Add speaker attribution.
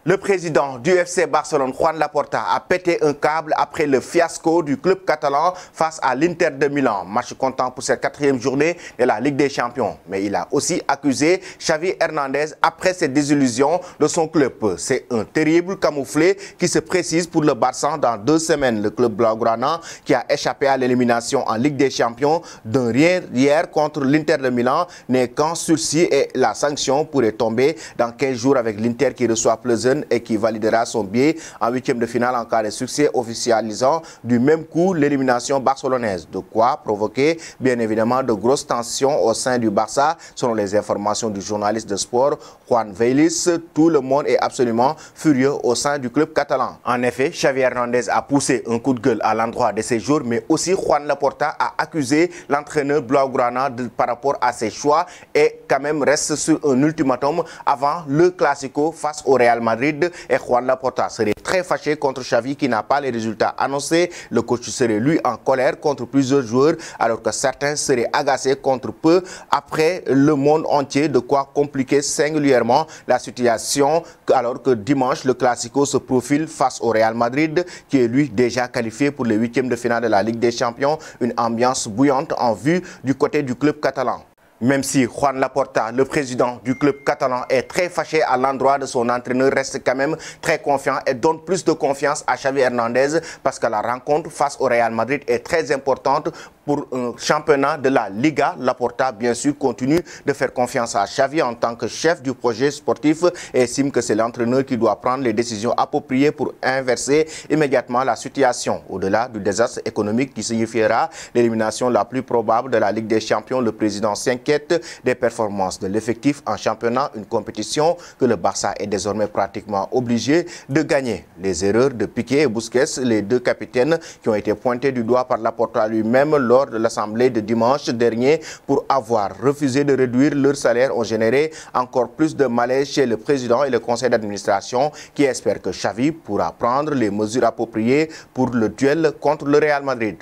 Speaker 1: Le président du FC Barcelone, Juan Laporta, a pété un câble après le fiasco du club catalan face à l'Inter de Milan. Match comptant pour cette 4e journée de la Ligue des Champions. Mais il a aussi accusé Xavi Hernandez après cette désillusion de son club. C'est un terrible camouflet qui se précise pour le Barça dans 2 semaines. Le club blaugrana qui a échappé à l'élimination en Ligue des Champions d'un rien hier contre l'Inter de Milan n'est qu'en sursis et la sanction pourrait tomber dans 15 jours avec l'Inter qui reçoit Plzen et qui validera son billet en 8e de finale en cas de succès, officialisant du même coup l'élimination barcelonaise. De quoi provoquer bien évidemment de grosses tensions au sein du Barça. Selon les informations du journaliste de sport Juan Veilis, tout le monde est absolument furieux au sein du club catalan. En effet, Xavi Hernandez a poussé un coup de gueule à l'endroit de ses joueurs, mais aussi Juan Laporta a accusé l'entraîneur blaugrana par rapport à ses choix et quand même reste sur un ultimatum avant le Classico face au Real Madrid. Et Juan Laporta serait très fâché contre Xavi qui n'a pas les résultats annoncés. Le coach serait lui en colère contre plusieurs joueurs alors que certains seraient agacés contre peu après le monde entier, de quoi compliquer singulièrement la situation alors que dimanche le Classico se profile face au Real Madrid qui est lui déjà qualifié pour les 8e de finale de la Ligue des Champions. Une ambiance bouillante en vue du côté du club catalan. Même si Juan Laporta, le président du club catalan, est très fâché à l'endroit de son entraîneur, reste quand même très confiant et donne plus de confiance à Xavi Hernandez parce que la rencontre face au Real Madrid est très importante pour un championnat de la Liga. Laporta, bien sûr, continue de faire confiance à Xavi en tant que chef du projet sportif et estime que c'est l'entraîneur qui doit prendre les décisions appropriées pour inverser immédiatement la situation. Au-delà du désastre économique qui signifiera l'élimination la plus probable de la Ligue des Champions, le président s'inquiète des performances de l'effectif en championnat, une compétition que le Barça est désormais pratiquement obligé de gagner. Les erreurs de Piqué et Busquets, les 2 capitaines qui ont été pointés du doigt par Laporta lui-même lors de l'assemblée de dimanche dernier pour avoir refusé de réduire leur salaire, ont généré encore plus de malaise chez le président et le conseil d'administration qui espèrent que Xavi pourra prendre les mesures appropriées pour le duel contre le Real Madrid.